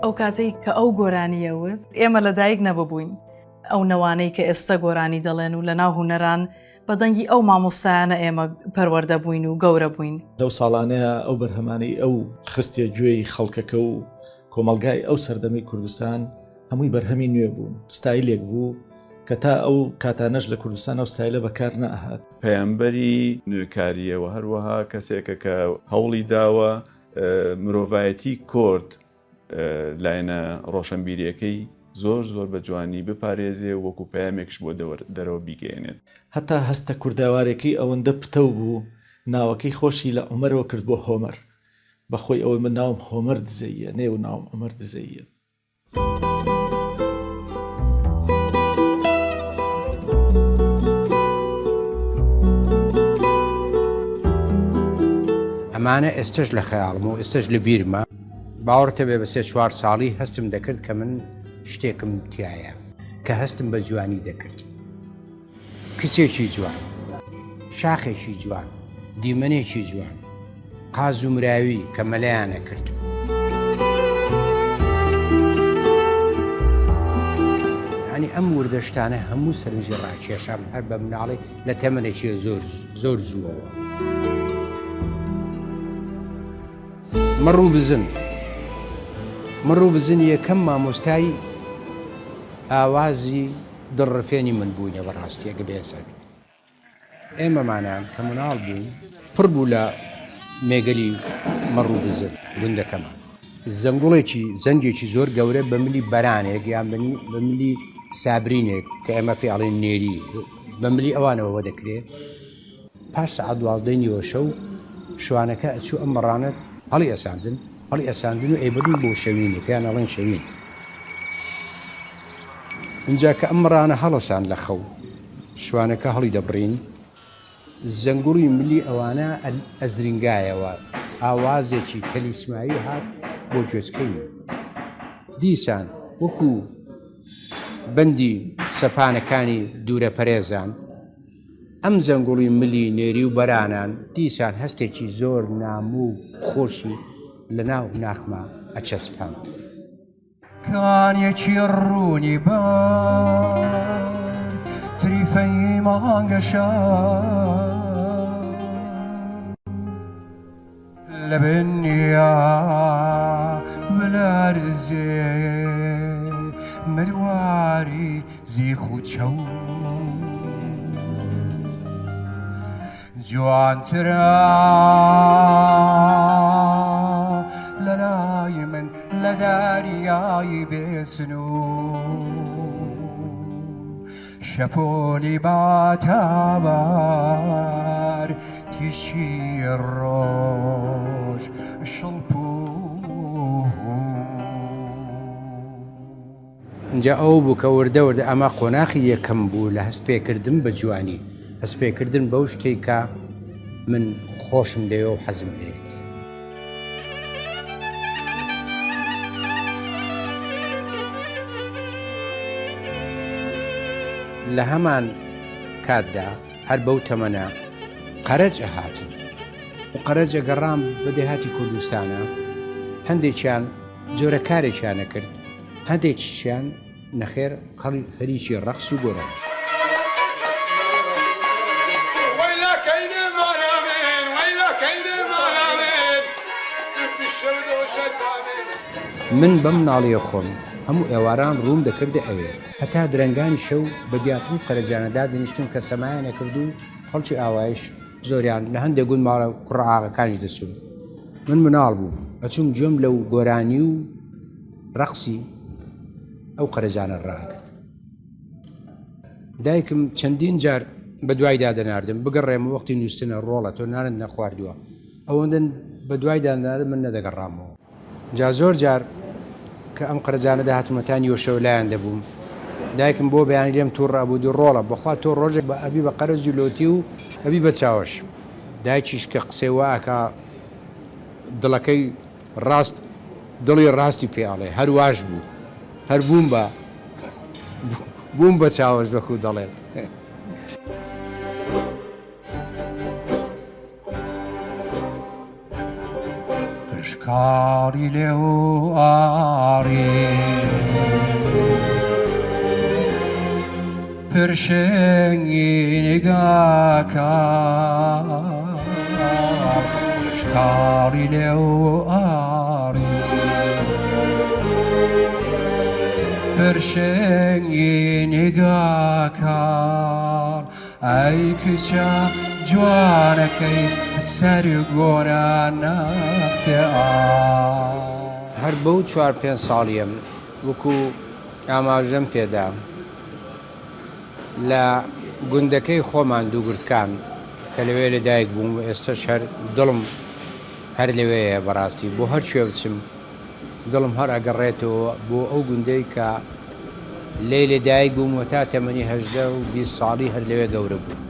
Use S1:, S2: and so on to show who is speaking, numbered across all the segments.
S1: ئەو کاتەی کە ئەو گۆرانیەوت ئێمە لەدایک نەببووین ئەو نەوانەی کە ئێستا گۆرانی دەڵێن و لە ناو هونەران بەدەنگی ئەو مامۆستایانە ئێمە پەروەردە بووین و گەورە بووین.
S2: لەو ساڵانەیە ئەو بەرهەمانەی ئەو خستێ گوێی خەڵکەکە و کۆمەلگای ئەو سەردەمی کوردستان هەمووی بەرهەمی نوێ بوون، ستایلێک بوو کە تا ئەو کاتانەش لە کوردستان ئەو ستایلە بەکار نەهات.
S3: پەیامبەری نوێکاریەوە هەروەها کەسێکە کە هەوڵی داوە مرۆڤایەتی کورد لایەنە ڕۆشنبیریەکەی زۆر بە جوانی بپارێزێ وەکو پەیامێکش بۆ دەرەوە بیگەێنێت.
S2: هەتا هەستە کورداوارێکی ئەوەندە پتە بوو ناوەکەی خۆشی لە عومەرەوە کرد بۆ هۆمەر، بەخۆی ئەوەی من ناوم هۆمەر دزەیە نێو ناوم عومەر دزەیە.
S4: ئەمانە ئێستش لە خەیاڵم و ئێستش لە بیرمە. باوەڕتە بێ بە 3-4 ساڵی هەستم دەکرد کە من شتێکم تایە کە هەستم بە جوانی دەکرد. کچێکی جوان، شاخێکی جوان، دیمەنێکی جوان، قاز و مراوی کە مەلایانە کرد. ینی ئەم وردەشتانە هەموو سەرنجی ڕاکێشام هەر بە مناڵی لە تەمەنێکی زۆر زووەوە. مڕوو بزن یەکەم مامۆستای ئاوازی دڕفێنی من بووینە بەڕاستیەکە بێسەر. ئێمەمانان کە مناڵ بووین پڕ بوو لە مێگەلی مەڕوو بزن گوندەکەمان. زەنگێکی زۆر گەورە بە ملی بەرانێک یان بە ملی سابرینێک کە ئێمە پێڵێن نێری بە ملی ئەوانەوە دەکرێت. پاش سەعات 12 نیوە شەو شوانەکە ئەچوو ئەم مەڕانەت هەڵی ئەساندن و ئەیبردن بۆ شەوینی پێیان ئەڵێن شەوین. اینجا کە ئەم مەڕانە هەڵەسان لە خەو شوانەکە هەڵی دەبڕین، زەنگوڕی ملی ئەوانە ئەزرینگایەوە ئاوازێکی تەلیسمایی هات بۆ گوێچکەی. دیسان وەکو بەندی سەپانەکانی دوورە پەرێزان ئەم زەنگوڕی ملی نێری و بەرانان دیسان هەستێکی زۆر ناموو خۆشی لە ناو ناخما ئەچەسپاند.
S5: کانیەکی ڕوونی بە تریفەی مانگەشە لە بنیا بلەرزێ مرواری زیخ و چەو جوانترە لە لای من لە دەریای بێسنوور شەپۆلی باتەبەر تیشی ڕۆژ شڵپوو.
S4: اینجا ئەو بوو کە وردە ئەمە قۆناخی یەکەم بوو لە هەستپێکردن بە جوانی، هەستپێکردن بەو شتێکە من خۆشم دەوێ و حەزم دێت. لە هەمان کاتدا هەر بەو تەمەنە قەرەج ئەهاتن و قەرەج ئەگەڕام بە دێهاتی کوردستانە هەندێکیان جۆرە کارێکیانە کرد، هەندێکیان نەخێر خەریکی ڕەقس و گۆرە. من بەم ناڵەیە خۆم هەموو ئێواران ڕووم دەکردە ئەوێ هەتا درەنگانی شەو بە دیاتون قەرەجانەدا دەنیشتم کە سەمایانە کرد و خەڵکی ئاوایش زۆریان لە هەندێک گوند ماڵە کوڕعاغەکانی دەچوون. من مناڵ بووم ئەچوم گوێم لەو گۆرانی و ڕەقسی ئەو قەرەجانە ڕاگرت. دایکم چەندین جار بە دوای دادەناردم بگەڕێمە وەختی نووسنە ڕۆڵە تۆ نانت نەخواردووە، ئەوەندەن بە دوای دادەناردم من نەدەگەڕامەوە. جا زۆر جار کە ئەم قەرەجانەدا هاتوومەتانی وەشەو لایەن دەبووم دایکم بۆ بەیانی لێم تووڕ ئەبوو دوو ڕۆڵە بەخوا تۆ ڕۆژێک بە ئەبی بە قەرز جلۆتی و ئەبی بە چاوەش. دایکیش کە قسەی واکە دڵەکەی ڕاست دڵی ڕاستی پێڵێ هەرواش بوو هەر بووم بە چاوەش وەکو دەڵێت.
S5: شکاری لێو ئاری پرشنگی نگاکە شکاری لێو ئاری پرشنگی نگاکە ئەی کچە جوانەکەی سەر گۆران نەختێ
S4: هەر بەو 4-5 ساڵیم وەکو ئاماژەم پێدا لە گوندەکەی خۆمان دووگرتکان کە لەوێ لەدایک بووم و ئێستاش هەر دڵم هەر لەوەیە بەڕاستی بۆ هەر شوێ بچم دڵم هەر ئەگەڕێتەوە بۆ ئەو گوندەی کە لێ لەدایک بووم و تا تەمەنی 18 و 20 ساڵی هەر لەوێ گەورە بوو.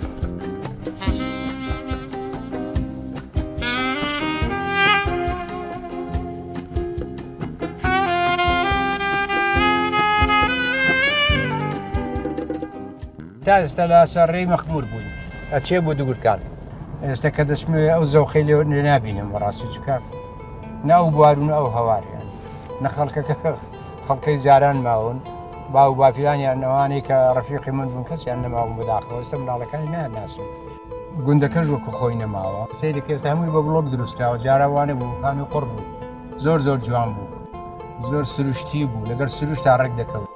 S4: تا ئێستا لە سەرڕێی مەخمور بوون ئەچێ بۆ دووگرتکان ئێستا کە دەچمێ ئەو زەوقەی لێ نابینم بەڕاستی چکار ناو بوارون ئەو هەواریان نە خەڵکەی جاران ماون باو بافیرانیان ئەوانەی کە ڕەفیقی من بوون کەسیان نەماون بەداخەوە ئێستا منداڵەکانی ناناسم گوندەکەش وەکو خۆی نەماوە سەیرێک ئێستا هەمووی بە بڵۆک دروستکراوە جاراوانە بوو کامی قڕ بوو زۆر جوان بوو زۆر سروشتی بوو لەگەر سروش تا ڕێک دەکەوت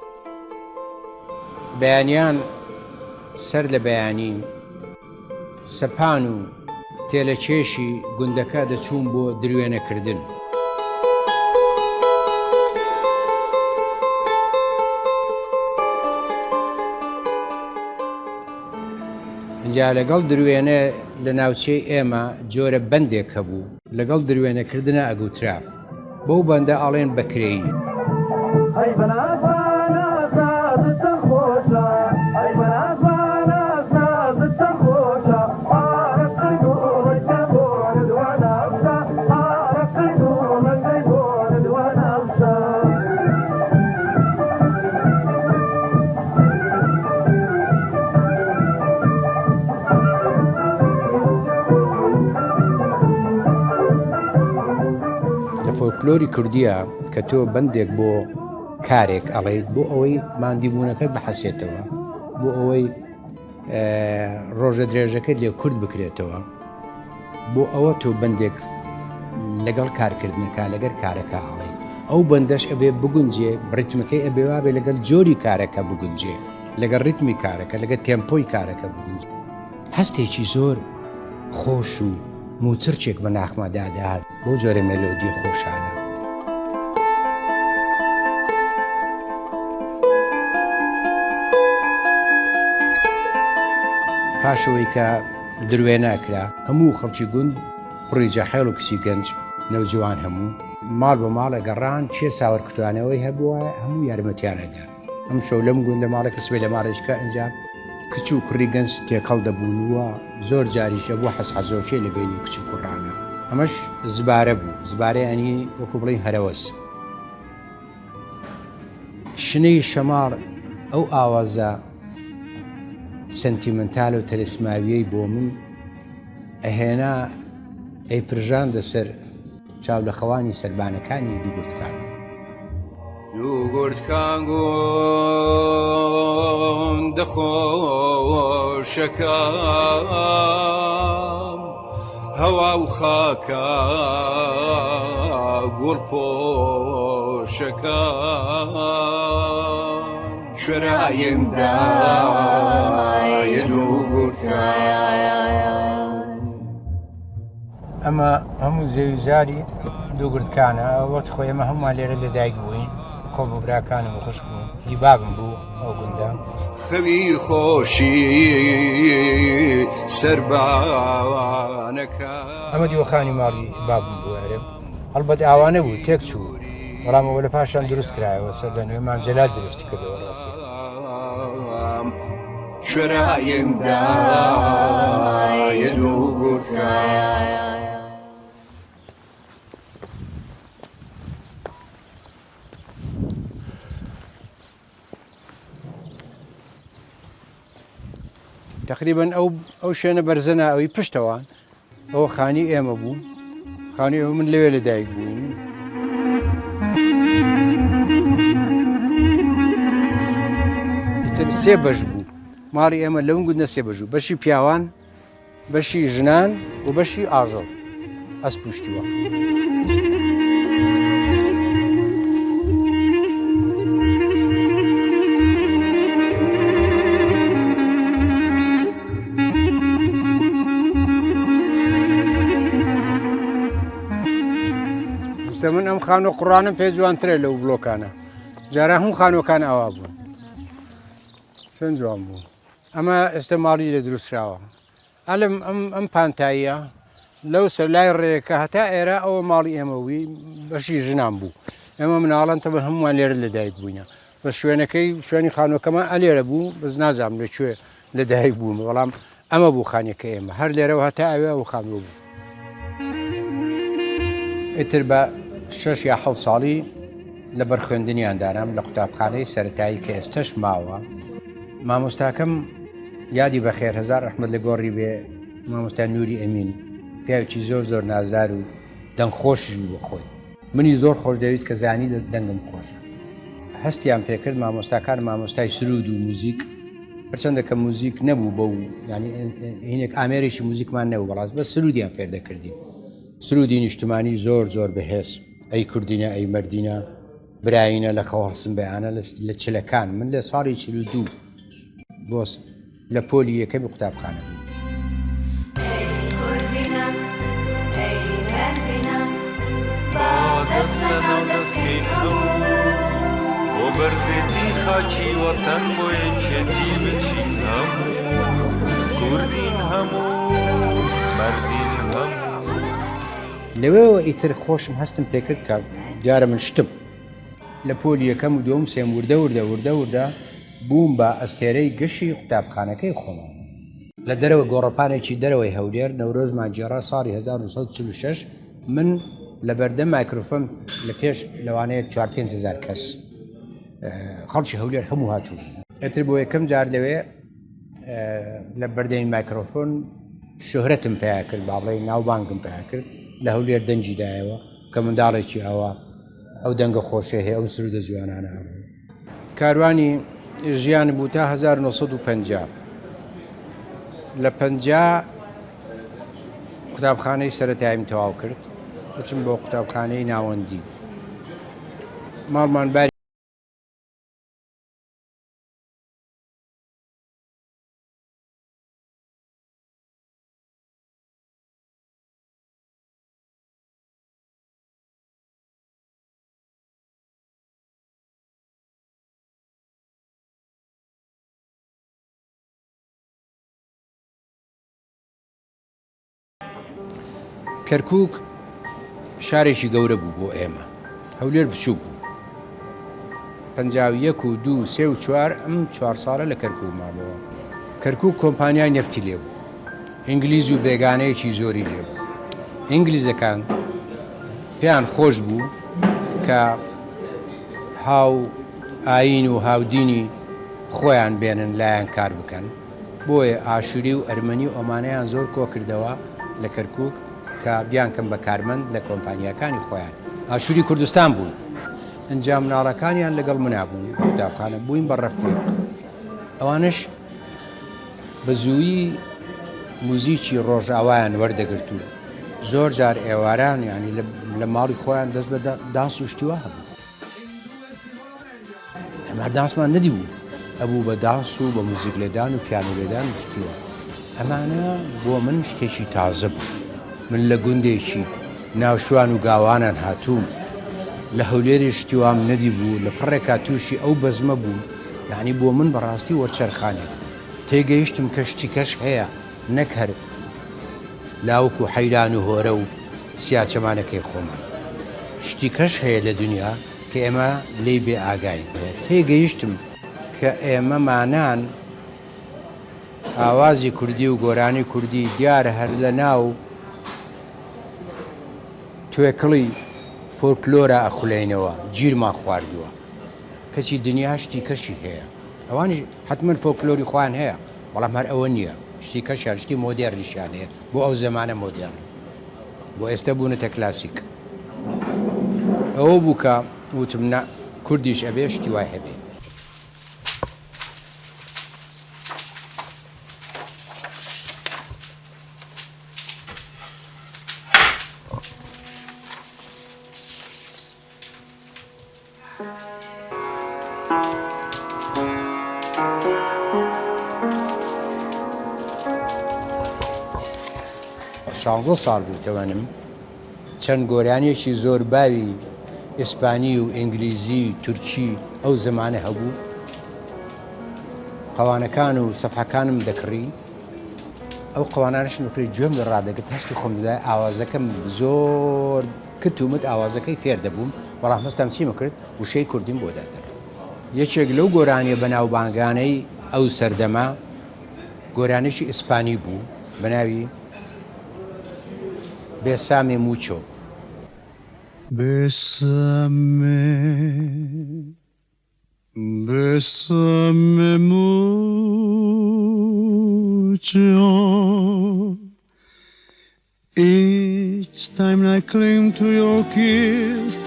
S4: بەیانیان سەر لە بەیانی سەپان و تێلەکێشی گوندەکە دەچوون بۆ دروێنەکردن اینجا لەگەڵ دروێنە لە ناوچەی ئێمە جۆرە بەندێک هەبوو لەگەڵ دروێنەکردنە ئەگوترا بەو بەندە ئاڵێن بەکرێی فۆلکلۆری کوردیە کە تۆ بەندێک بۆ کارێک ئەڵێیت بۆ ئەوەی ماندیبوونەکەت بەحەسێتەوە بۆ ئەوەی ڕۆژە درێژەکەت لێ کورد بکرێتەوە بۆ ئەوە تۆ بەندێک لەگەڵ کارکردنەکە لەگەر کارەکە ئاڵێ ئەو بەندەش ئەبێ بگونجێ ڕیتمەکەی ئەبێوا بێ لەگەڵ جۆری کارەکە بگونجێ لەگەڵ ڕیتمی کارەکە لەگەڵ تێمپۆی کارەکە بگونجێ هەستێکی زۆر خۆش و موچرچێک بە ناخمەدادات بۆ جۆرە مێلۆدی خۆشانە پاشەوەی کە دروێنەکرا هەموو خەڵکی گوند پڕی جەحێڵ و کچی گەنج نەوجوان هەموو ماڵ بە ماڵە گەڕان چێ ساوەرکردوانەوەی هەبووە هەموو یارمەتیانەدا ئەم شەو لەم گوندە ماڵە کەسبێ لە ماڵێشکە ئەنجا کچ و کوڕی گەنج تێکەڵ دەبوونوە زۆر جاریشە بۆ حەسحەزۆچێ لە بینی کچ و کوڕانە ئەمەش زبارە بوو زبارەیانی وەکو بڵین هەرەوەس شنەی شەماڵ ئەو ئاوازە سنتیمنتال و تەلسماویەی بۆ من ئەهێنا ئەی پرژاندە سەر چاو لە خەوانی سەربانەکانی دووگرتکان دووگرتکان گوندە خۆشەکەم هەوا و خاکە گوڵپۆشەکەم شوێرایمدایە دووگرتکان ئەمە هەموو زێویزاری دووگرتکانە وەت خۆی ئەمە هەمووان لێرە لەدایک بووین کۆڵ بۆ براکانم و خوشک بوو هی بابم بوو ئەو گوندە خەوی خۆشی سەربانەکە ئەمە دیوەخانی ماڵی بابم بوو ئەرێ هەڵبەت ئاوانە بوو تێک چوو بەڵامەوە لە پاشان دروست کرایەوە سەردە نوێ مام جەلال دروستی کردەوە ڕاستی شوێرایمدایە دووگرتکان تقریبا ئەو شوێنە بەرزە ئەوی پشتەوە ئەوە خانی ئێمە بوو خانی من لەوێ لەدایک بووین. ئیتر سێ بەش بوو ماڵی ئێمە لەون گوندە سێ بەش بوو، بەشی پیاوان، بەشی ژنان و بەشی ئاژەڵ ئەس پوشتیوە. من ئەم خانۆ قوڕانم پێ جوانترێ لەو بڵۆکانە، جارە هەموو خانۆکان ئەوا بوون چەند جوان بوو. ئەمە ئێستا ماڵی لە دروستراوە. ئەلم ئەم پانتاییە لەو سەر لای ڕێەکە هەتا ئێرە ئەوە ماڵی ئێمەوی بەشی ژنان بوو. ئێمە مناڵەن تەبە هەمووان لێرە لەدایک بووینە، بە شوێنەکەی شوێنی خانۆکەمان ئەلێرە بوو، بەس نازانم لەکوێ لەدایک بووم، بەڵام ئەمە بوو خانێکە ئێمە هەر لێرەوە هەتا ئەوێ ئەو خانۆ بوو. ئیتر بە 6 یا 7 ساڵی لەبەر خوێندنیاندانم لە قوتابخانەی سەرەتایی کە ئێستش ماوە. مامۆستاکەم یادی بەخێر هەزار ڕەحمەت لە گۆڕی بێ، مامۆستا نووری ئەمین، پیاوێکی زۆر نازدار و دەنگخۆشش بوو بە خۆی. منی زۆر خۆش دەوێت کە زانی دەنگم خۆشە. هەستیان پێکرد مامۆستاکان مامۆستای سرود و موزیک، هەرچەندە کە موزیک نەبوو بەو ینی هینێک ئامێرێکی موزیکمان نەبوو، بەڵاست بە سرودیان فێر دەکردین. سرودی نیشتمانی زۆر بەهێز، ئەی کوردینە ئەی مەردینە براینە لە خەوەڵسم بەیانە لە چلەکان. من لە ساڵی 42 بۆس لە پۆلی یەکەمی قوتابخانە بوو.
S6: بۆ بەرزێتی خاکی وەتەن بۆ یەکێتی بچین هەموو کوردین هەموو مەردین هەموو.
S4: لەوێەوە ئیتر خۆشم هەستم پێکرد کە دیارە من شتم لە پۆلی یەکەم و دوم سێم وردە بووم بە ئەستێرەی گەشی قوتابخانەکەی خۆمان. لە دەرەوە گۆڕەپانێکی دەرەوەی هەولێر نەورۆزمان جێڕا ساڵی 1946 من لە بەردەم مایکرۆفۆن لە پێش لەوانەیە 4-5 هزار کەس خەڵکی هەولێر هەموو هاتوو. ئێتر بۆ یەکەم جار لەوێ لە بەردەمی مایکرۆفۆن شۆهرەتم پێیا کرد، باڵێی ناوبانگم پێیا کرد لە هەولێر دەنجیدایەوە کە منداڵێکی ئەوە ئەو دەنگە خۆشێ هەیە ئەو سرودە جوانانە. کاروانی ژیان بوو تا 1950. لە 50 قوتابخانەی سەرەتاییم تەواو کرد، بچم بۆ قوتابخانەی ناوەندی. ماڵمان باری کەرکووک شارێکی گەورە بوو بۆ ئێمە. هەولێر بچوو بوو. 51 و 2 3 و 4 ئەم 4 ساڵە لە کەرکووک مابەوە. کەرکووک کۆمپانیای نەفتی لێ بوو. ئینگلیز و بێگانەیەکی زۆری لێ بوو. ئینگلیزەکان پێیان خۆش بوو کە هاو ئاین و هاودینی خۆیان بێنن لایەن کار بکەن. بۆیە ئاشوری و ئەرمەنی و ئۆمانەیان زۆر کۆ کردەوە لە کەرکووک کە بیان کەم بە کارمەند لە کۆمپانیەکانی خۆیان. ئاشوری کوردستان بوون. ئەنجام مناڵەکانیان لەگەڵ منابوون لە قوتابخانە بووین بە ڕەفێ. ئەوانش بە زوویی موزیکی ڕۆژئاوایان وەردەگرت و زۆر جار ئێواران ینی لە ماڵی خۆیان دەست بە دانس و شتیوا هەبوو. ئەمە دانسمان نەدی بوو، ئەبوو بە دانس و بە موزیک لێدان و پیانۆ لێدان و شتیوە. ئەمانە بۆ من شتێکی تازە بوو. من لە گوندێکی ناوشوان و گاوانان هاتووم، لە هەولێری شتیوام نەدی بوو، لە پڕێکا تووشی ئەو بەزمە بوو. یعنی بۆ من بەڕاستی وەرچەرخانێک تێگەیشتم کە شتی کەش هەیە، نەک هەر لاوک و حەیران و هۆرە و سیاچەمانەکەی خۆمان. شتی کەش هەیە لە دنیا کە ئێمە لێی بێ ئاگاین. تێگەیشتم کە ئێمەمانان ئاوازی کوردی و گۆرانی کوردی دیارە هەر لە ناو توێکڵی فۆلکلۆرە ئەخولێنەوە، گیرمان خواردووە. کەچی دنیا شتی کەشی هەیە. ئەوانی حتمما فۆلکلۆری خۆیان هەیە، بەڵام هەر ئەوە نییە. شتی کەشیان شتی مۆدێرنیشیان هەیە بۆ ئەو زەمانە مۆدێرن. بۆ ئێستا بوونەتە کلاسیک ئەوە بوو کە وتم نە کوردیش ئەبێ شتی وای هەبێ. شانزە ساڵ بوو تەوانم چەند گۆرانیەکی زۆر باوی ئیسپانی و ئینگلیزی و تورکی ئەو زمانە هەبوو قەوانەکان و سەفحەکانم دەکڕی ئەو قەوانانش نکری گوێم لە ڕادەگرت هەستی خۆم دەدای ئاوازەکەم زۆر کتومت ئاوازەکەی فێر دەبووم بەڵام هەستم چیمە کرد وشەی کوردیم بۆ دادەکەم. یەکێک لەو گۆرانیە بەناوبانگانەی ئەو سەردەما گۆرانێکی ئیسپانی بوو بە ناوی بێسامێ موچۆ.
S5: Bésame mucho. Each time I cling to your kiss,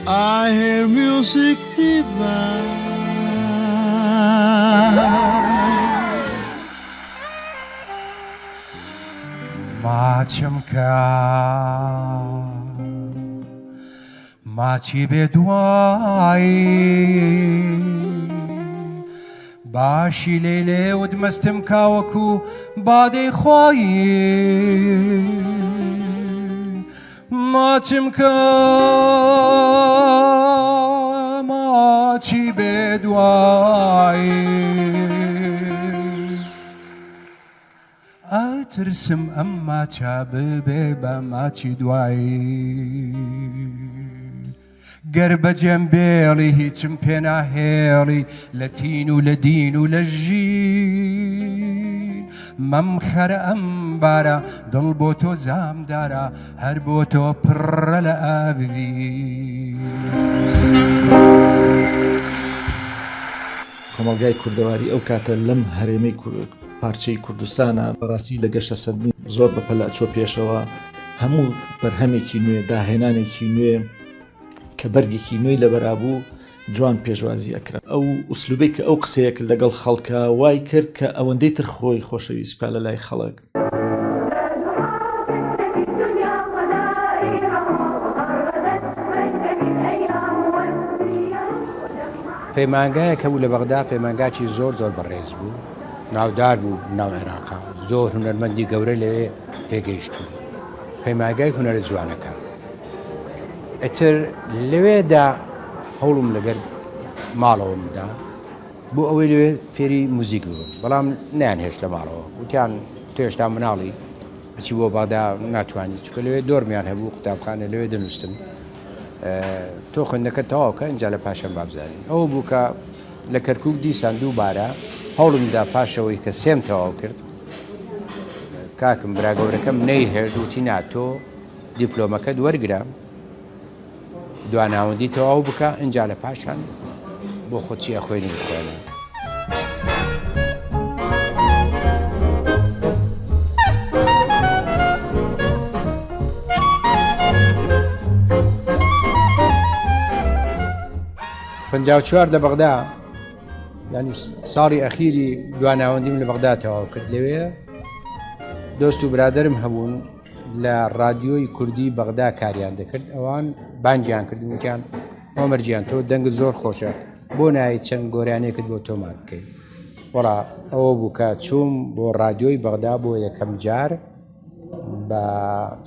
S5: I hear music divine. Machimka, machi bedwai. باشی لێلێ و دمەستم کاوەکو بادەی خۆی ماچم کە ماچی بێدوایی ئەترسم ئەم ماچە ببێ بە ماچی دوایی گەر بەجێم بێڵی هیچم پێ ناهێڵی لە تین و لە دین و لە ژین مەم خەرە ئەم بارە دڵ بۆ تۆ زامدارە هەر بۆ تۆ پڕە لە ئاوی.
S2: کۆمەلگای کوردەواری ئەو کاتە لەم هەرێمەی پارچەی کوردستانە بەڕاستی لە گەشە سەدنی زۆر بەپەلا چۆ پێشەوە هەموو بەرهەمێکی نوێ داهێنانێکی نوێ کە بەرگێکی نوێی لەبەرابوو جوان پێشوازی ئەکرا. ئەو ئوسلوبەی کە ئەو قسەیەک لەگەڵ خەڵکە وای کرد کە ئەوەندەی تر خۆی خۆشەویست بکات لە لای خەڵک.
S4: پەیمانگایەکە بوو لە بەغدا پەیمانگاکی زۆر زۆر بەڕێز بوو ناودار بوو ناو عێراقا زۆر هونەرمەندی گەورە لەوێ پێگەیشتوو پەیمانگای هونەرە جوانەکە. ئەتر لەوێدا هەوڵم لەگەر ماڵەوەمدا بۆ ئەوەی لەوێ فێری موزیک بوو بەڵام نیانهێشت لە ماڵەوە وتیان تۆ هێشتا مناڵی بچی بۆ بەغدا ناتوانانی چکە لەوێ دۆرمیان هەبوو قوتابخانە لەوێ دەنووستن تۆ خوێندەکە تەواوکە اینجا لە پاشەم بابزانین. ئەوە بوو کە لە کەرکووک دیسان دووبارە هەوڵمدا پاشەوەی کە سێم تەواو کرد کاکم برا گەورەکەم نەیهێشت وتی نا تۆ دیپلۆمەکەت وەرگرە دواناوەندی تەواو بکە اینجا لە پاشان بۆ خۆچی ئەخوێنی بخوێنە. پەنجاو و چوار لە بەغدا ینی ساڵی ئەخیری دواناوەندیم لە بەغدا تەواو کرد. لەوێ دۆست و برادرم هەبوون لە ڕادیۆی کوردی بەغدا کاریان دەکرد ئەوان بانگیان کرد وتیان ئۆمەرجیان تۆ دەنگت زۆر خۆشە بۆ نایی چەند گۆرانێکت بۆ تۆمان بکەیت. وەڵا ئەوە بوو کە چووم بۆ ڕادیۆی بەغدا بۆ یەکەم جار بە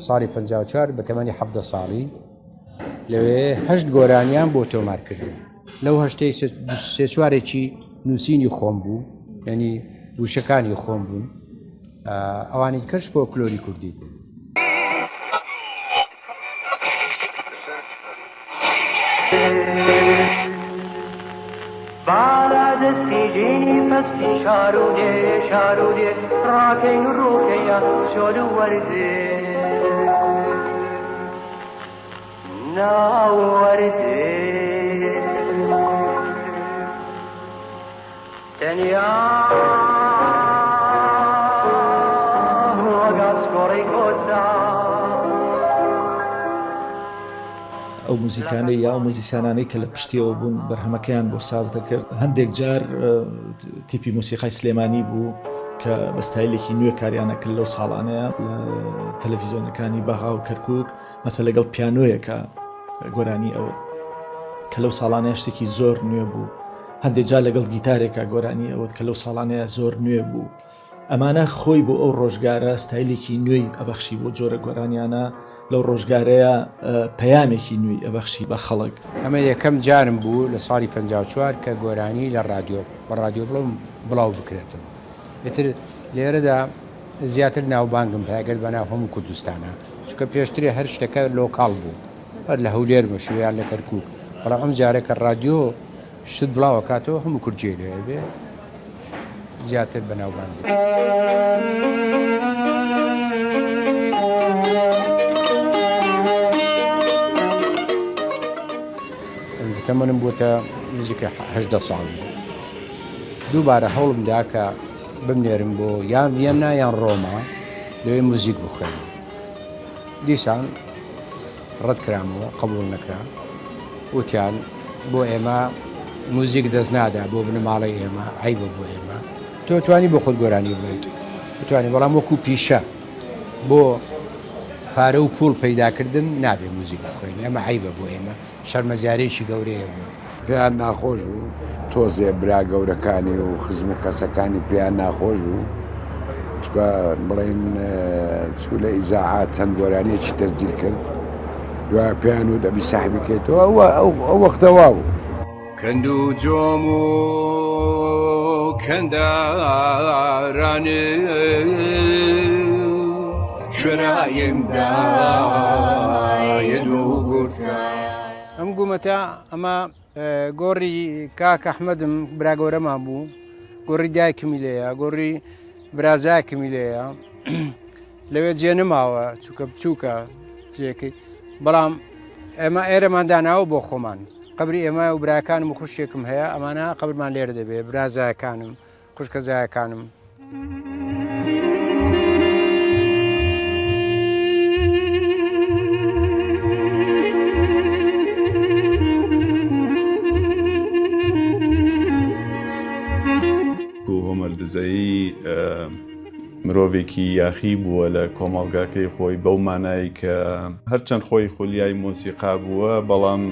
S4: ساڵی 54 بە تەمەنی 17 ساڵی لەوێ 8 گۆرانیان بۆ تۆمار کردن. لەو هەشتەی سێ چوارێکی نووسینی خۆم بوو یعنی وشەکانی خۆم بوون ئەوانی کەش فۆکلۆری کوردی بوو.
S7: بالا دەستی جینی پەستی شارودێ شارودێ ڕاکەین و ڕووکەیە شۆل و وەرزێ ناو وەرزێ تەنیا وەگاس کۆڕی کۆچا
S2: ئەو موزیکانەی یا ئەو موزیسیانانەی کە لە پشتیەوە بوون بەرهەمەکەیان بۆ ساز دەکرد. هەندێک جار تیپی موسیقای سلێمانی بوو کە بە ستایلێکی نوێ کاریانە کرد لەو ساڵانەیە لە تەلەڤیزۆنەکانی بەها و کەرکووک مەسە لەگەڵ پیانۆیەکە گۆرانی ئەوە کە لەو ساڵانەیە شتێکی زۆر نوێ بوو. هەندێک جار لەگەڵ گیتارێکە گۆرانی ئەوەت کە لەو ساڵانەیە زۆر نوێ بوو. ئەمانە خۆی بۆ ئەو ڕۆژگارە ستایلێکی نوێی ئەبەخشی بۆ جۆرە گۆرانیانە لەو ڕۆژگارەیە پەیامێکی نوێی ئەبەخشی بە خەڵک.
S4: ئەمە یەکەم جارم بوو لە ساڵی 54 کە گۆرانی لە ڕادیۆ بە ڕادیۆ بڵاو بکرێتەوە. ئێتر لێرەدا زیاتر ناوبانگم پێگەر بەناو هەموو کوردستانە چکە پێشترێ هەر شتەکە لۆکاڵ بوو هەر لە هەولێرمە شوێیان لە کەرکووک، بەڵام ئەم جارێکە ڕادیۆ شت بڵاو کاتەوە هەموو کورجێ لێ بێ زیاتر بەناوبانگ. تەمەنم بووتە نزیکە 18 ساڵ دووبارە هەوڵم دا کە بمنێرم بۆ یان ڤێنا یان ڕۆما لەوێ موزیک بخوێن. دیسان ڕەت کرامەوە قبول نەکرا، وتیان بۆ ئێمە موزیک دەست نادا بۆ بنەماڵی ئێمە عیبە بۆ ئێمە، تۆ توانی بۆ خۆت گۆرانی بڵێیت بتوانێت، بەڵام وەکو پیشە بۆ پارە و پوڵ پەیداکردن نابێ موزیک بخوێن، ئەمە عیبە بۆ ئێمە، شەرمەزارێکی گەورەیە بوو.
S8: پێیان ناخۆش بوو، تۆزێ برا گەورەکانی و خزم و کەسەکانی پێیان ناخۆش بوو، چکە بڵێن چوو لە ئیزاعات چەند گۆرانیەکی تەسجیل کرد، دوای پێیان و دەبی ساحبی کەیتەوە ئەو وەختەوا بوو.
S5: کەند و جۆم و کەندارانێ شوێرایەمدایە دوو گورتکە.
S4: ئەم گومەتە ئەمە گۆڕی کاک ئەحمەدم برا گەورەمان بوو، گۆڕی دایکمی لێیە، گۆڕی برازایکمی لێیە، لەوێ جێ نماوە چووکە بچووکە جێکی، بەڵام ئێمە ئێرەمان داناوە بۆ خۆمان. قبری ئێمە و براکانم و خوشتێکم هەیە، ئەمانە قبرمان لێرە دەبێ، برازایەکانم خوشکەزایەکانم.
S3: دزایی مرۆڤێکی یاخی بووە لە کۆمەڵگاکەی خۆی بەو مانایی کە هەرچەند خۆی خولیای مۆسیقا بووە، بەڵام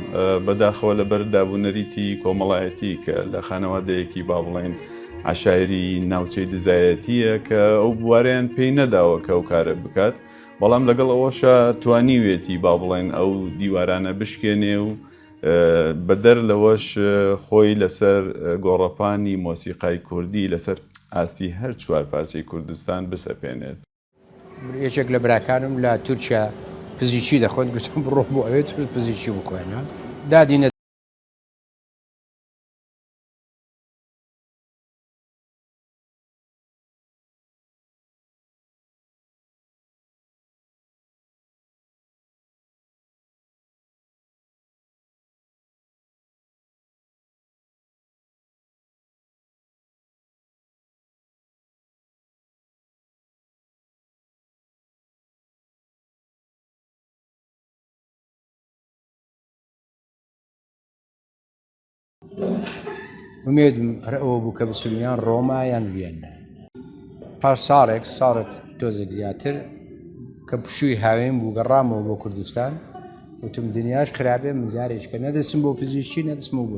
S3: بەداخەوە لە بەردابوونەریتی کۆمەڵایەتی کە لە خانەوادەیەکی با بڵێن عشایری ناوچەی دزایەتیە کە ئەو بوارەیان پێی نەداوە کە ئەو کارە بکات، بەڵام لەگەڵ ئەوەشە توانیوێتی با بڵێن ئەو دیوارانە بشکێنێ و بەدەر لەوەش خۆی لەسەر گۆڕەپانی مۆسیقای کوردی لەسەر ئاستی هەر چوار پارچەی کوردستان بسەپێنێت.
S4: یەکێک لە براکانم لە تورکیا پزیشکی دەخۆن، گوتم بڕۆ بۆ ئەوێ توش پزیشکی بخوێنە، دادینە ئومێدم هەر ئەوە بوو کە بچمیان ڕۆما یان ڤێنا. پاش ساڵێک تۆزێک زیاتر کە پشووی هاوێن بوو گەڕامەوە بۆ کوردستان، وتم دنیاش خراپێ، من جارێک کە نەدەچم بۆ پزیشکی نەدەچمەوە بۆ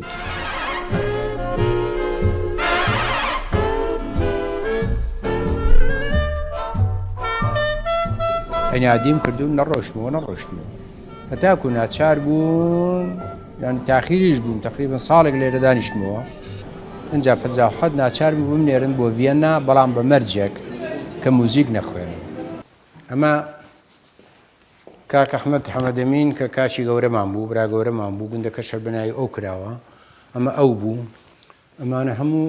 S4: هەنیادیم کردو نەڕۆشتمەوە هەتاکو ناچار بوون، یان تاخیریش بووم، تقریبا ساڵێک لێرە دانیشتمەوە. ئەنجا فەرزاحەت ناچار بوو بمنێرن بۆ ڤێنا، بەڵام بە مەرجێک کە موزیک نەخوێنم. ئەمە کاک ئەحمەد حەمەدەمین کە کاچی گەورەمان بوو، برا گەورەمان بوو، گوندەکە شەربەناوی ئەو کراوە، ئەمە ئەو بوو. ئەمانە هەموو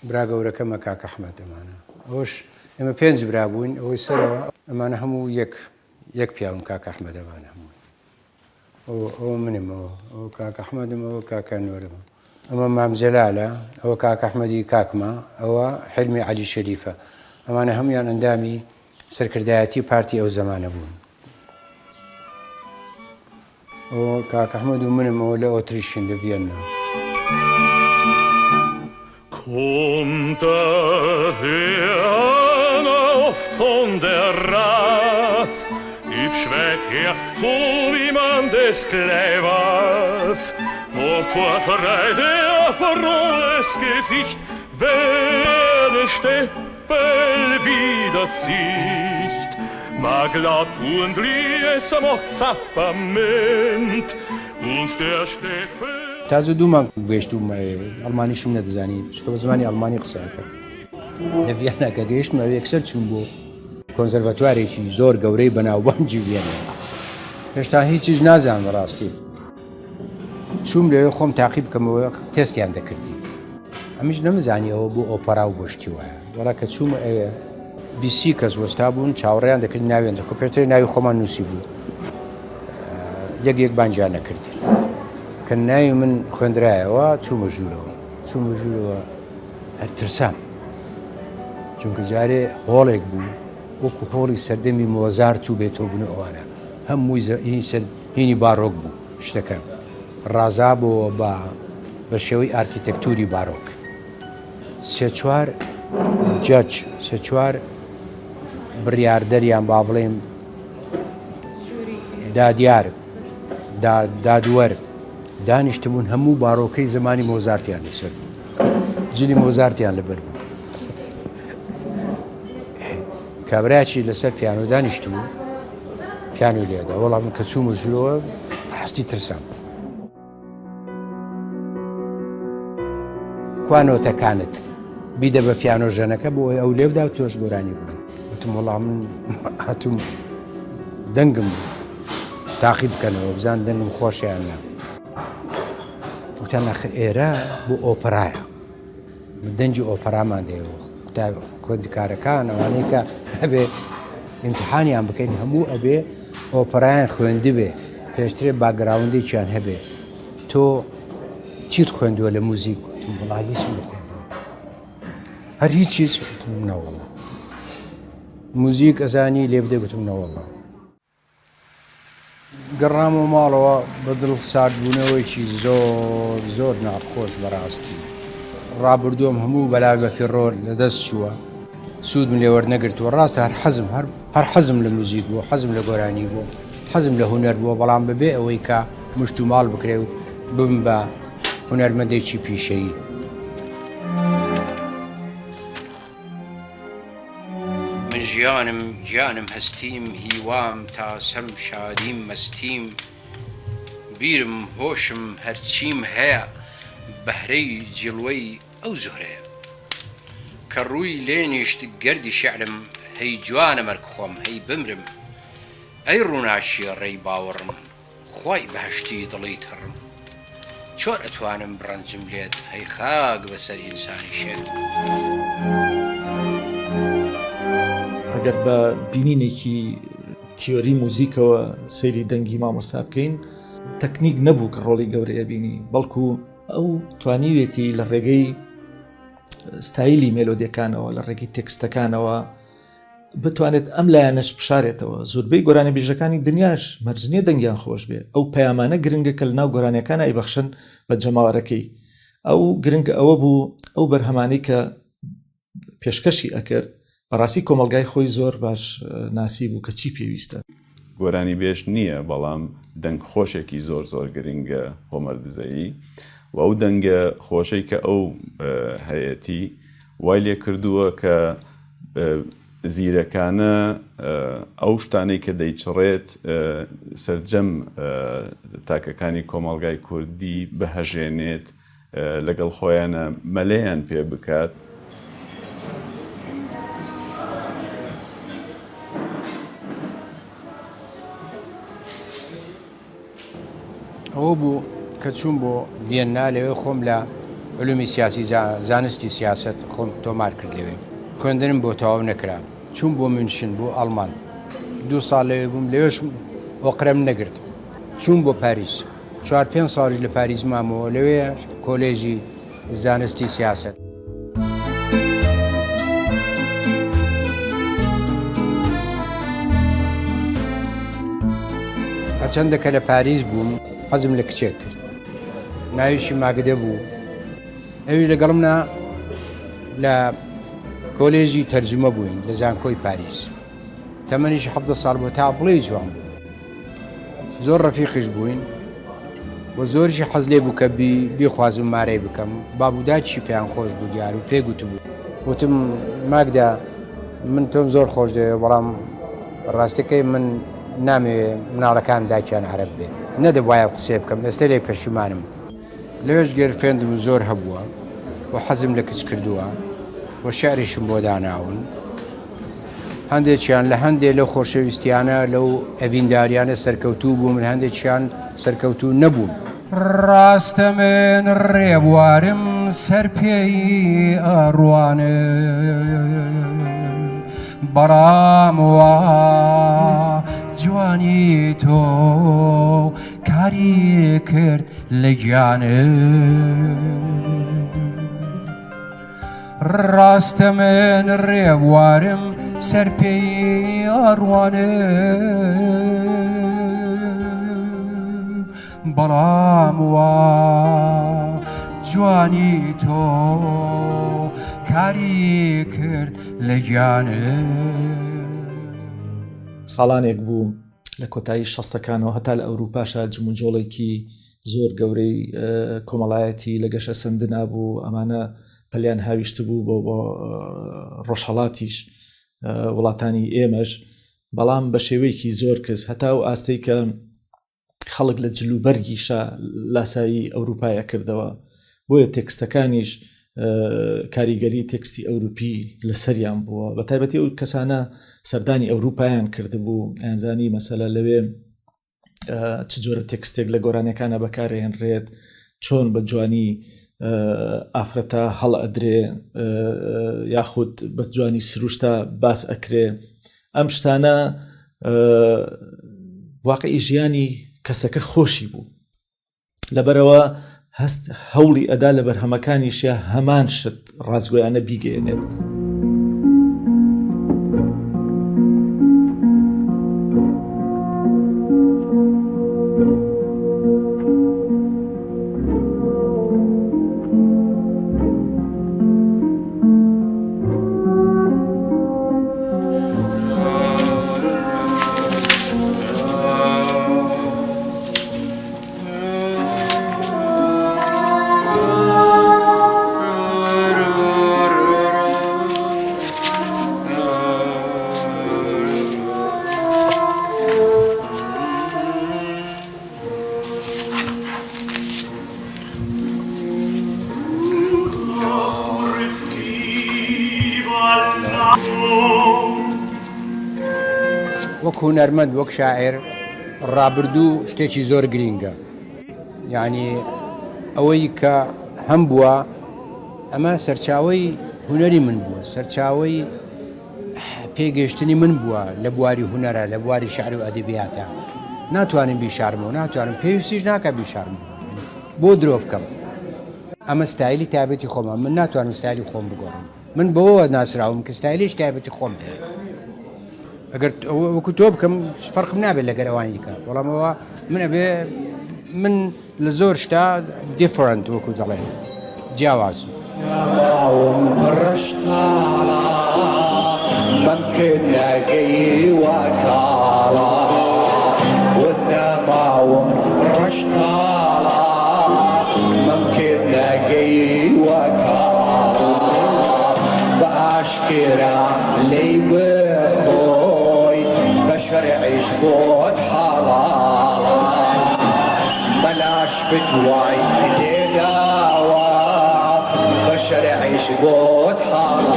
S4: برا گەورەکەمە کاک ئەحمەد. ئەمانە ئەوش ئێمە 5 برا بووین، ئەوەی سەرەوە ئەمانە هەموو یەک پیاون کاک ئەحمەد. ئەمانە هەموو ئەوە منمەوە، ئەو کاک ئەحمەدم، ئەوە کاکە نوێرەمە، ئەمە مام جەلالە، ئەوە کاک ئەحمەدی کاکمە، ئەوە حلمی عەلی شەریفە. ئەمانە هەمویان ئەندامی سەرکردایەتی پارتی ئەو زەمانە بوون. ئەو کاک ئەحمەد و منمەوە لە ئۆتریشین لە ڤێننا.
S9: Kommt daher oft von der Ras, üb schwert her, so wie man des Klevers, und vor Freude auf frohes Gesicht, wenn es Steffel wieder Sicht. Mag laut und lies macht Sapperment, und der Steffel
S4: تازە دوومان گەیشتوم ئەڵمانیشم نەدەزانی چکە بە زمانی ئەڵمانی قساکە لە ڤیانە کە گەیشتمە یەکسەر چوون بۆ کۆنسەرواتوارێکی زۆر گەورەی بەناوبانگی ڤێنە هێشتا هیچیش نازانم بەڕاستی چوم لەوێ خۆم تاقی بکەمەوە تێستیان دەکردی ئەمیش نەمزانیەوە بۆ ئۆپەرا و بۆشتی وایە وەڵا کە چوومە ئەوێ بیسی کەس وەستا بوون چاوەڕێیان دەکرد ناوێن دەخۆ پێشتر ناوی خۆمان نووسی بوو یەک بانجیان نەکردی کە ناوی من خوێندرایەوە چوومە ژوورەوە هەر ترسام چونکە جارێ هۆڵێک بوو وەکو هۆڵی سەردەمی مۆزارت و بێتۆڤن ئەوانە هەمووی هینی باڕۆک بوو شتەکە ڕازا بۆ بە شێوەی ئارکیتەکتوری باڕۆک سێ چوار جەج سێ چوار بڕیاردەریان با بڵێم دادیار دادوەر دانیشتبوون هەموو باڕۆکەی زمانی مۆزارتیان لەسەر جلی مۆزارتیان لەبەر بوو کابراچی لەسەر پیانۆ دانیشتبوو پیانۆ لێدا وەڵام من کە چوومە ژوورەوە ڕاستی ترسام کوانۆتەکانت بیدە بە پیانۆ ژەنەکە بۆ ئەو لێبدا و تۆش گۆرانی بوون وتم وەڵام من هاتووم دەنگم تاقی بکەنەوە بزان دەنگم خۆشیان نا وتان ناخر ئێرە بۆ ئۆپەرایە دەنجی ئۆپەرامان دێەوە خوێندکارەکان ئەوانەیە کە هەبێ ئیمتحانیان بکەین هەموو ئەبێ ئۆپەرایان خوێندی بێ پێشترێ باگراوندێکیان هەبێ تۆ چیت خوێندووە لە موزیک وتم وەڵا هیچم بخوێندەوە هەر هیچ چیز وتم نەوەڵڵا موزیک ئەزانی لێ بدەی وتم نەوەڵڵا گەڕامە ماڵەوە بە دڵ ساردبوونەوەیکی زۆر ناخۆش بەڕاستی ڕابردووەم هەموو بەلا بە فیڕۆ لەدەست چووە سوودم لێ وەرنەگرتووە ڕاستە هەر حەزم لە موزیک بوو حەزم لە گۆرانی بوو حەزم لە هونەر بووە بەڵام بەبێ ئەوەی کە مشت و ماڵ بکرێ و بم بە هونەرمەندێکی پیشەیی من ژیانم هەستیم هیوام تا سەم شادیم مەستیم بیرم هۆشم هەرچیم هەیە بەهرەی جڵوەی ئەو زۆرەیە کە ڕووی لێنیشت گەردی شعرم هەی جوانە مەرگ خۆم هەی بمرم ئەی ڕووناشیە ڕێی باوەڕم خوای بەهشتی دڵی تڕم چۆن ئەتوانم بڕەنجم لێت هەی خاک بەسەر ئینسانی شێت
S2: ئەگەر بە بینینێکی تیۆری موزیکەوە سەیری دەنگی مامۆستا بکەین تەکنیک نەبوو کە ڕۆڵی گەورەیە بینی بەڵکو ئەو توانیوێتی لە ڕێگەی ستایلی مێلۆدیەکانەوە لە ڕێگەی تێکستەکانەوە بتوانێت ئەم لایەنەش بشارێتەوە زۆربەی گۆرانی بێژەکانی دنیاش مەرجنیە دەنگیان خۆش بێ ئەو پەیامانە گرنگە کە لە ناو گۆرانیەکانە ئەیبەخشن بە جەماوەرەکەی ئەو گرنگە ئەوە بوو ئەو بەرهەمانەی کە پێشکەشی ئەکرد بەڕاستی کۆمەلگای خۆی زۆر باش ناسی بوو کە چی پێویستە
S3: گۆرانی بێش نییە بەڵام دەنگ خۆشێکی زۆر گرنگە هۆمەردزایی و ئەو دەنگە خۆشەی کە ئەو هەیەتی وای لێ کردووە کە زیرەکانە ئەو شتانەی کە دەیچڕێت سەرجەم تاکەکانی کۆمەڵگای کوردی بەهەژێنێت لەگەڵ خۆیانە مەلەیان پێ بکات
S4: ئەوە بوو کە چوون بۆ ڤێننا لەوێ خۆم لە علومی سیاسی زانستی سیاست خۆم تۆمار کرد لەوێ خوێندنم بۆ تەواو نەکرا چوون بۆ منشن بۆ ئەڵمان 2 ساڵ لەوێ بووم لەوێش ئۆقرەم نەگرت چوون بۆ پاریس 4-5 ساڵیش لە پاریس مامەوە لەوێ کۆلێژی زانستی سیاست هەر هەرچەندەکە لە پاریس بووم حەزم لە کچێک کرد ناویشی ماگدە بوو ئەویش لەگەڵمنا لە کۆلێژی تەرجمە بووین لە زانکۆی پاریس تەمەنیش 17 ساڵ بوو تا بڵێ جوان بوو زۆر ڕەفیقیش بووین و زۆریشی حەز لێ بوو کە بیخوازم مارەی بکەم بابووداچی پێیان خۆش بوو دیار و پێگوت بوو وتم ماگدا من تۆم زۆر خۆش دەوێ بەڵام ڕاستەکەی من نامەوێ مناڵەکان داچیان عەرەب بێ نەدەبوایە قسێ بکەم ئێستا لێ پەشیمانم لەوێش گێرفێندم زۆر هەبووە و حەزم لە کچ کردووە و شعریشم بۆ داناون هەندێکیان لە هەندێک لەو خۆشەویستیانە لەو ئەڤینداریانە سەرکەوتوو بوو من هەندێکیان سەرکەوتوو نەبووم
S5: ڕاستە من ڕێبوارم سەر پێی ئەڕوانە بەڕام وا جوانی تۆ کاری کرد لە گیانە ڕاستە من ڕێبوارم سەر پێی ئەڕوانە بەڵام وا جوانی تۆ کاری کرد لە گیانە
S2: ساڵانێک بوو لە کۆتایی شەستەکانەوە هەتا لە ئەوروپاشە جموجۆڵێکی زۆر گەورەی کۆمەڵایەتی لە گەشە سندنا بوو ئەمانە پەلیان هاویشت بوو بۆ ڕۆژهەڵاتیش وڵاتانی ئێمەش بەڵام بە شێوەیەکی زۆر کەس هەتا و ئاستەی کە خەڵک لە جلوبەرگیشە لاسایی ئەوروپایە کردەوە بۆیە تێکستەکانیش کاریگەری تێکستی ئەوروپی لەسەریان بووە بە تایبەتی ئەو کەسانە سەردانی ئەوروپایان کردبوو ئەنزانی مەسەلە لەوێ چ جۆرە تێکستێک لە گۆرانەکانە بەکارهێنرێت چۆن بە جوانی ئافرەتە هەڵ ئەدرێ یاخود بە جوانی سروشتە باس ئەکرێ ئەم شتانە واقعی ژیانی کەسەکە خۆشی بوو لەبەرەوە هەست هەوڵی ئەدا لە بەرهەمەکانیشە هەمان شت ڕازگۆیانە بیگەێنێت
S4: وەک هونەرمەند وەک شاعر ڕابردوو شتێکی زۆر گرینگە یعنی ئەوەی کە هەم بووە ئەمە سەرچاوەی هونەری من بووە سەرچاوەی پێگەشتنی من بووە لە بواری هونەرە لە بواری شعر و ئەدەبیاتە ناتوانین بیشارمەوە ناتوانم پێویستیش ناکە بیشارم بۆ درۆ بکەم ئەمە ستایلی تایبەتی خۆمە من ناتوانم ستایلی خۆم بگۆڕم من بەوە ناسراوم کە ستایلیش تایبەتی خۆم هەیە ئەگەر وەکو تۆ بکەم فەرقم نابێت لەگەر ئەوانی کە بەڵامەوە من ئەبێ من لە زۆر شتا دیفرەنت وەکو دەڵێن جیاوازم
S10: عيش بود حلالا بلاش بتواي دعوة بشر عيش بود حلالا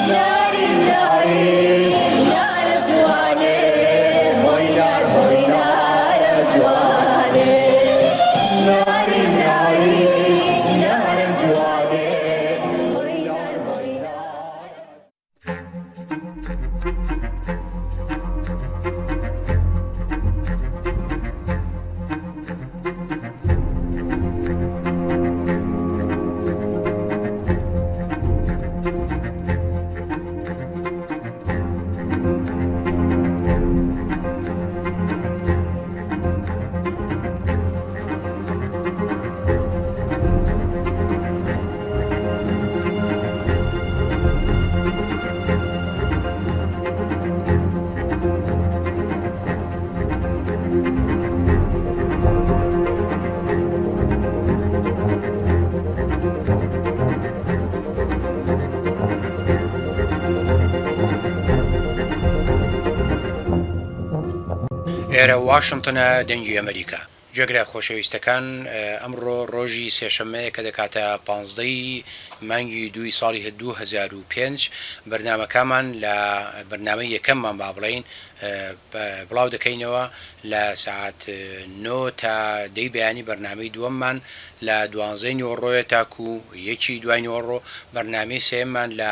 S10: ناري ناري نار جواني وينار وينار جواني ناري ناري نار جواني وينار وينار
S4: لێرە واشنگتنە دەنگی ئەمریکا. گوێگرە خۆشەویستەکان، ئەمڕۆ ڕۆژی سێشەمەیە کە دەکاتە 15 مانگی 2 ساڵی 2005 بەرنامەکانمان لە بەرنامەی یەکەممان با بڵێین بڵاو دەکەینەوە لە ساعت 9 تا 10 بەیانی بەرنامەی دووەممان لە 12 نیوەڕۆیە تاکو یەکی دوای نیوەڕۆ، بەرنامەی سێممان لە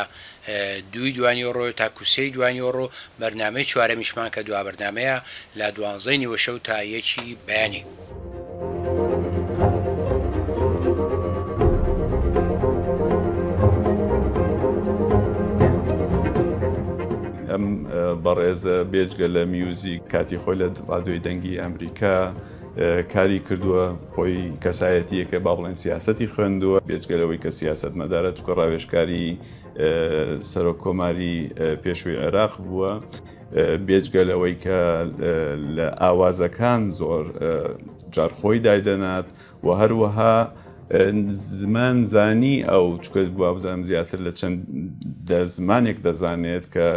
S4: 2 دوای نیوەڕۆ تاکو 3 دوای نیوەڕۆ، بەرنامەی چوارەمیشمان کە دوا بەرنامەیە لە 12 نیوە شەو تا یەکی بەیانی.
S3: ئەم بەڕێزە بێجگە لە میوزیک کاتی خۆی لە ڕادیۆی دەنگی ئەمریکا کاری کردووە، خۆی کەسایەتیەکە با بڵێن سیاسەتی خوێندووە، بێجگەلەوەی کە سیاست مەدارە چکە ڕاوێژکاری سەرۆک کۆماری پێشووی عێراق بووە، بێجگەلەوەی کە لە ئاوازەکان زۆر جارخۆی دایدەنات و هەروەها زمان زانی ئەو چکە بووە بزانم زیاتر لە چەند زمانێک دەزانێت کە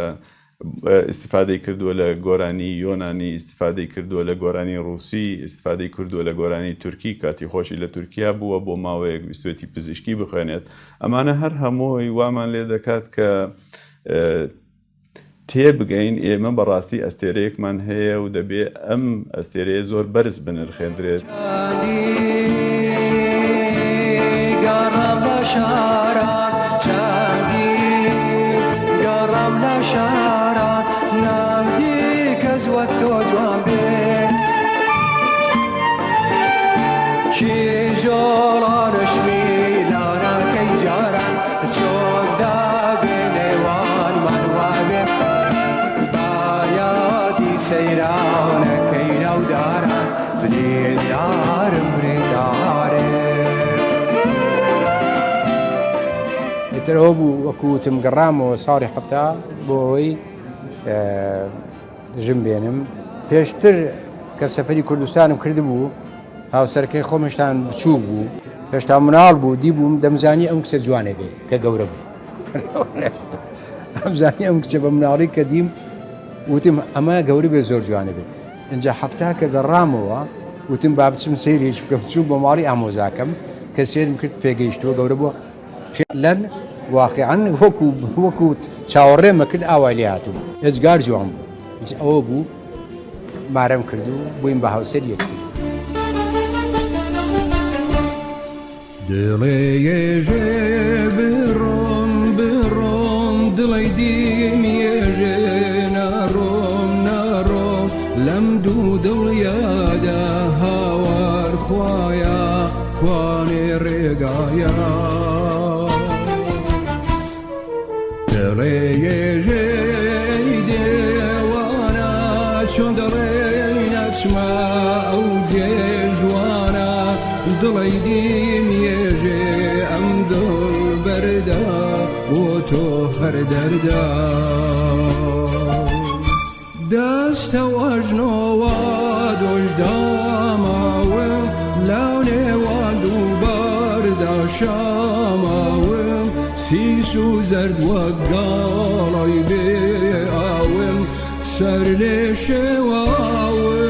S3: استفادەی کردووە لە گۆرانی یۆنانی، استفادەی کردووە لە گۆرانی ڕووسی، استفادەی کردووە لە گۆرانی تورکی، کاتی خۆشی لە تورکیا بووە بۆ ماوەیەک ویستێتی پزیشکی بخوێنێت. ئەمانە هەر هەمووی وامان لێ دەکات کە تێبگەین ئێمە بەڕاستی ئەستێرەیەکمان هەیە و دەبێ ئەم ئەستێرەیە زۆر بەرز بنرخێنرێت.
S4: ئەوە بوو وەکوتم گەڕامەوە ساڵی هەفتا بۆ ئەوەی ژم بێنم. پێشتر کە سەفەری کوردستانم کرد بوو، هاوسەرەکەی خۆم هێشتان بچوو بوو، هێشتا مناڵ بوو، دیبووم دەمزانی ئەم کچە جوانێ بێ کە گەورە بوو. ئەمزانی ئەم کچە بە مناڵی کە دیم وتم ئەمە گەورە بێ زۆر جوانە بێ. اینجا هەفتا کە گەڕامەوە وتم با بچم سەیرێک بکەم، چوو بۆ ماڵی ئامۆزاکەم کە سێرم کرد پێگەیشتووە گەورە بووە. فعلاً واقعاً وەکو چاوەڕێمە کرد ئاوای لێ هاتوو، هێزگار جوان بوو. ئەوە بوو مارەم کرد و بووین بە هاوسەر یەکتر.
S5: دڵێژێ بڕۆم بڕۆم دڵی دیمێژێ ناڕۆم ناڕۆم لەم دوو دڵیادا هاوار خوایە کوانێ ڕێگایە دڵێژێ دێوانە چۆن دەڵێنە چما ئەو جێژوانە دڵی دیمێژێ ئەم دڵ بەردا بۆ تۆ هەر دەردا دەستە وەژنەوە دۆژداماوە لاو نێوان دووباردا شاماوم سیس و زەرد وەک گاڵای بێ ئاوم سەر لێ شێواوم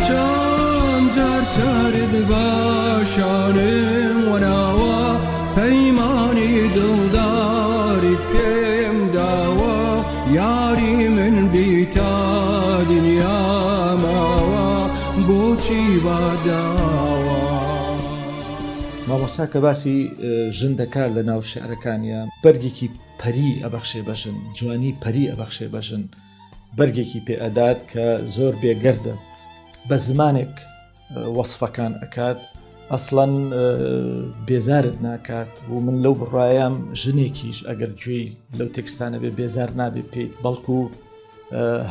S5: چەند جار سەرد باشانم وەناوە پەیمانی دڵداریت پێم داوە یاری من بیتا دنیا ماوە بۆچی باداوە.
S2: مامۆستا کە باسی ژن دەکات لە ناو شێعرەکانیە بەرگێکی پەری ئەبەخشێ بەژن، جوانی پەری ئەبەخشێ بەژن، بەرگێکی پێئەدات کە زۆر بێگەردە بە زمانێک وەصفەکان ئەکات ئەسڵەن بێزارت ناکات و من لەو بڕایام ژنێکیش ئەگەر گوێی لەو تێکستانە بێ بێزار نابێ پێیت بەڵکو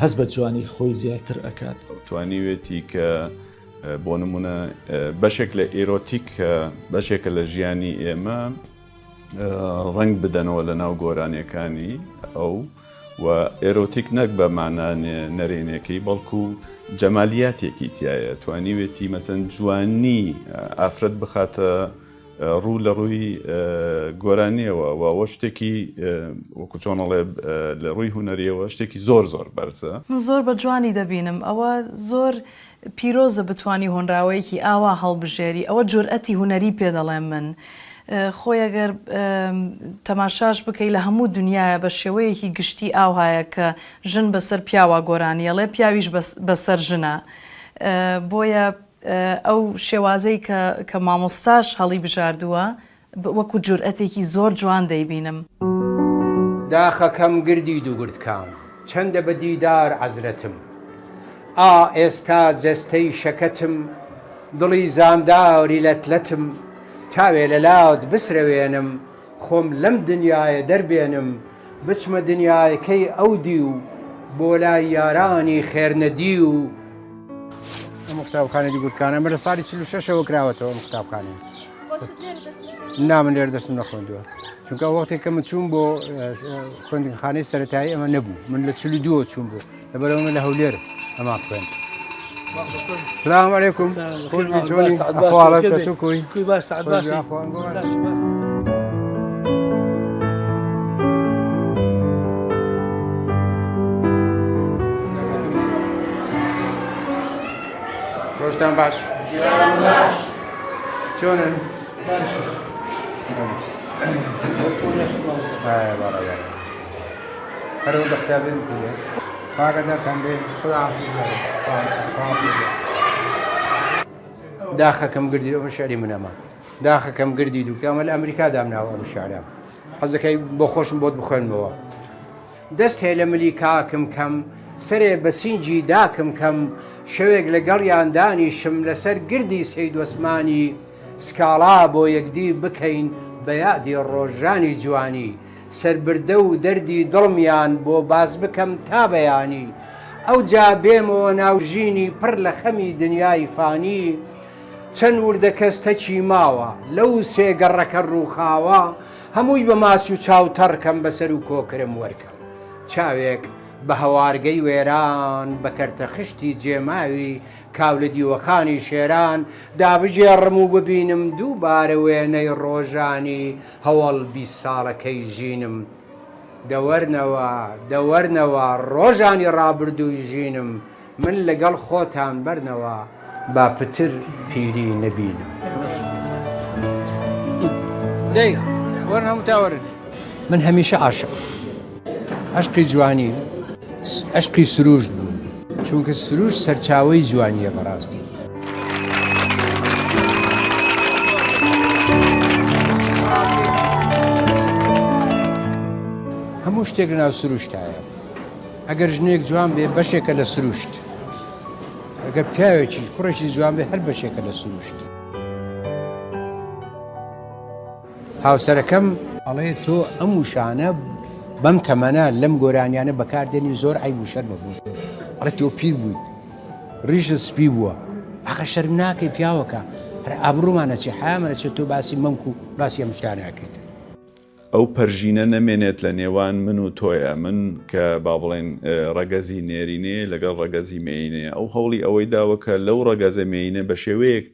S2: هەست بە جوانی خۆی زیاتر ئەکات.
S3: توانیوێتی کە بۆ نمونە بەشێک لە ئێرۆتیک بەشێکە لە ژیانی ئێمە ڕنگ بدەنەوە لە ناو گۆرانیەکانی ئەو و ئێرۆتیک نەک بە مانانێ نەرێنەکەی بەڵکو جەمالیاتێکی تایە توانیوێتی مەسەن جوانی ئافرەت بخاتە ڕوو لە ڕووی گۆرانیەوە وەوە شتێکی وەکو چۆنەڵێ لە ڕووی هوەریەوە شتێکی زۆر زۆر بەرزە.
S1: من زۆر بە جوانی دەبینم ئەوە زۆر پیرۆزە بتوانی هۆنراوەیەکی ئاوا هەڵبژێری ئەوە جورئەتی هوەری پێ دەڵێم من. خۆی ئەگەر تەماشاش بکەی لە هەموو دنیاە بە شێوەیەکی گشتی ئاو هەیە کە ژن بەسەر پیاوە گۆرانیەڵێ پیاویش بەسەر ژنە. بۆیە ئەو شێوازەی کە مامۆستاش هەڵی بژاردووە وەکو جورئەتێکی زۆر جوان دەیبینم.
S4: داخەکەم گردی دووگرتکان چەندە بە دیدار عەزرەتم ئێستا جەستەی شەکەتم دڵی زامداوری لەتلەتم تاوێ لە لاوت بسرەوێنم خۆم لەم دنیاە دەربێنم بچمە دنیاەکەی ئەودی و بۆ لای یارانی خێرنەدی و ئەم قوتابخانەی دووگرتکانە بە لە ساڵی 46ەوە کراوەتەوە ئەم قوتابخانەی. من لێرە دەستم نەخوێندووە چونکە وەختێک کە من چوون بۆ خوێندنخانەی سەرەتایی ئەمە نەبوو من لە 42 چوون بوو لەبەرەوە من لە هەولێر ئەما خوێن. سلام علیکم کوی
S11: باش سعد باشی
S4: ڕۆژتان باش چۆنن هەرەوە بە قوتابێن کوێ پاگەدارتان بێ داخەکەم گردی ئەمە شعری منەمە داخەکەم گردی دووکە ئەمە لە ئەمریکا دامناوە ئەم شعرام حەزەکەی بۆ خۆشم بۆت بخوێنمەوە. دەست هەیە لە ملی کاکم کەم سەرێ بە سینجی داکم کەم شەوێک لەگەڵیان دانیشم لەسەر گردی سەید وەسمانی سکاڵا بۆ یەکدی بکەین بە یادی ڕۆژانی جوانی سەربردە و دەردی دڵمیان بۆ باز بکەم تا بەیانی ئەو جا بێمەوە ناوژینی پڕ لە خەمی دنیای فانی چەند وردە کەستەچی ماوە لەو سێگەڕەکە ڕووخاوە هەمووی بە ماچ و چاوتەڕکەم بەسەر و کۆکرم وەرکەم چاوێک بە هەوارگەی وێران بە کەرتە خشتی جێماوی کاو لە دیوەخانی شێران دابژێڕم و ببینم دووبارە وێنەی ڕۆژانی هەوڵ 20 ساڵەکەی ژینم دەوەرنەوە ڕۆژانی ڕابردووی ژینم من لەگەڵ خۆتان بەرنەوە با پتر پیری نەبینم. دەی وەرن هەموو تاوەرن من هەمیشە عاشق عشقی جوانی عشقی سروش بوو چونکە سروش سەرچاوەی جوانیە بەڕاستی. هەموو شتێک لەناو سروشتایە ئەگەر ژنێک جوان بێ بەشێکە لە سروشت ئەگەر پیاوێکی کوڕێکی جوان بێ هەر بەشێکە لە سروشت. هاوسەرەکەم ئەڵێ تۆ ئەم وشانە بەم تەمەنە لەم گۆرانیانە بەکاردێنی زۆر عیب و شەرمە بوو ئەڵێ تۆ پیر بووی ڕیشت سپی بووە ئاخە شەرم ناکەی پیاوەکە هەر ئابڕوومانە چی حیامەنە چێت تۆ باسی مەمک و باسی ئەم شتانەکەیت.
S3: ئەو پەرژینە نەمێنێت لە نێوان من و تۆیە من کە با بڵێن ڕەگەزی نێرینێ لەگەڵ ڕەگەزی مێینێ ئەو هەوڵی ئەوەی داوە کە لەو ڕەگەزە مێینە بە شێوەیەک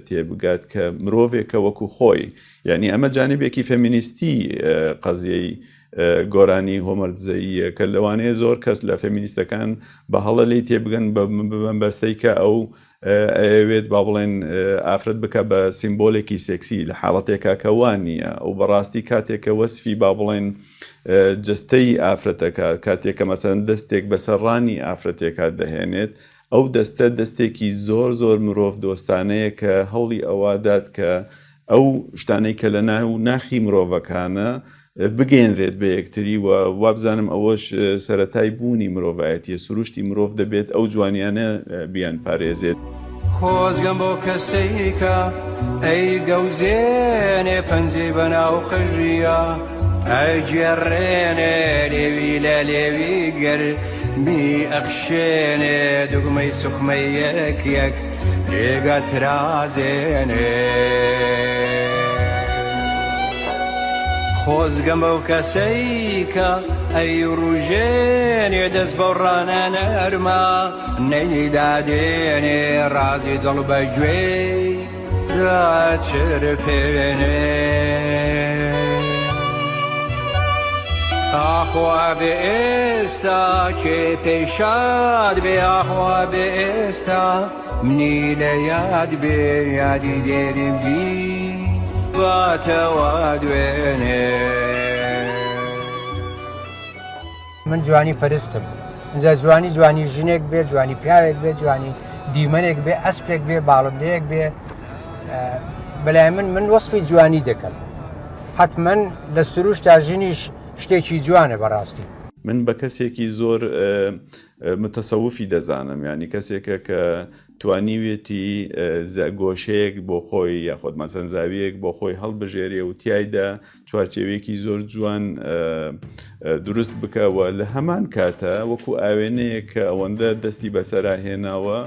S3: تێبگات کە مرۆڤێکە وەکو خۆی یعنی ئەمە جانبێکی فەمینیستی قەزیەی گۆرانی هۆمەردزەییە کە لەوانەیە زۆر کەس لە فەمینیستەکان بە هەڵە لی تێبگەن بەمبەستەی کە ئەو ئەوێت با بڵێن ئافرەت بکە بە سیمبۆلێکی سێکسی لە حاڵەتێکا کەوان نییە ئەو بەڕاستی کاتێکە وەسفی با بڵێن جستەی ئافرەتەکە کاتێکە مەسەن دەستێک بەسەرڕانی ئافرەتێکا دەهێنێت ئەو دەستە دەستێکی زۆر زۆر مرۆڤ دۆستانەیە کە هەوڵی ئەوادات کە ئەو شتانەی کە لە ناو ناخی مرۆڤەکانە بگەێنرێت بە یەکتری و وابزانم ئەوەش سەرەتای بوونی مرۆڤایەتیە سروشتی مرۆڤ دەبێت ئەو جوانیانە بیان پارێزێت.
S5: خۆزگەم بۆ کەسەیکە ئەی گەوزێنێ پەنجەی بەناو قژیە ئەی جێڕێنێ لێوی لە لێوی گەرمی ئەخشێنێ دوگمەی سوخمەی یەک یەک لێگە ترازێنێ خۆزگەم بەو کەسەیکە ئەی ڕوژێنێ دەست بەو ڕانە نەرما نەیدادێنێ ڕازی دڵ بەگوێی
S10: داچرپێنێ ئاخوا بێ ئێستا کێ پێشاد بێ ئاخوا بێ ئێستا منی لە یاد بێ یادی دێریم دی باتەوە دوێنێ
S4: من جوانی پەرستم اینجا جوانی ژنێک بێ جوانی پیاوێک بێ جوانی دیمەنێک بێ ئەسپێک بێ باڵندەیەک بێ بەلای من وەسفی جوانی دەکەم حتمما لە سروش تا ژنیش شتێکی جوانە بەڕاستی
S3: من بە کەسێکی زۆر متەسەوفی دەزانم ینی کەسێکە کە توانیوێتی گۆشەیەک بۆ خۆی یاخۆت مەسەنجاویەک بۆ خۆی هەڵبژێرێ و تایدا چوارچێوێکی زۆر جوان دروست بکەوە لە هەمان کاتە وەکو ئاوێنەیە کە ئەوەندە دەستی بەسەراهێناوە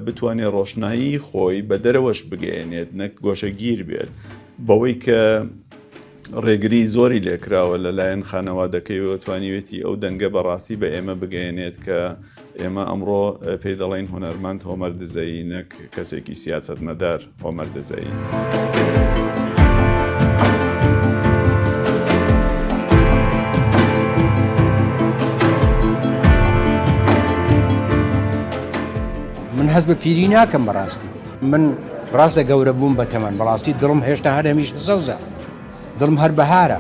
S3: بتوانێت ڕۆشنایی خۆی بە دەرەوەش بگەێنێت نەک گۆشەگیر بێت بەوەی کە ڕێگری زۆری لێکراوە لەلایەن خانەوادەکەی توانیوێتی ئەو دەنگە بەڕاستی بە ئێمە بگەێنێت کە ئێمە ئەمڕۆ پێی دەڵێن هونەرمەند هۆمەر دزایی نەک کەسێکی سیاسەتمەدار هۆمەر دزایی.
S4: من حەز بە پیری ناکەم بەڕاستی من ڕاستە گەورە بووم بە تەمەن بەڕاستی دڵم هێشتا هەر هەمیش سەوزە دڵم هەر بەهارە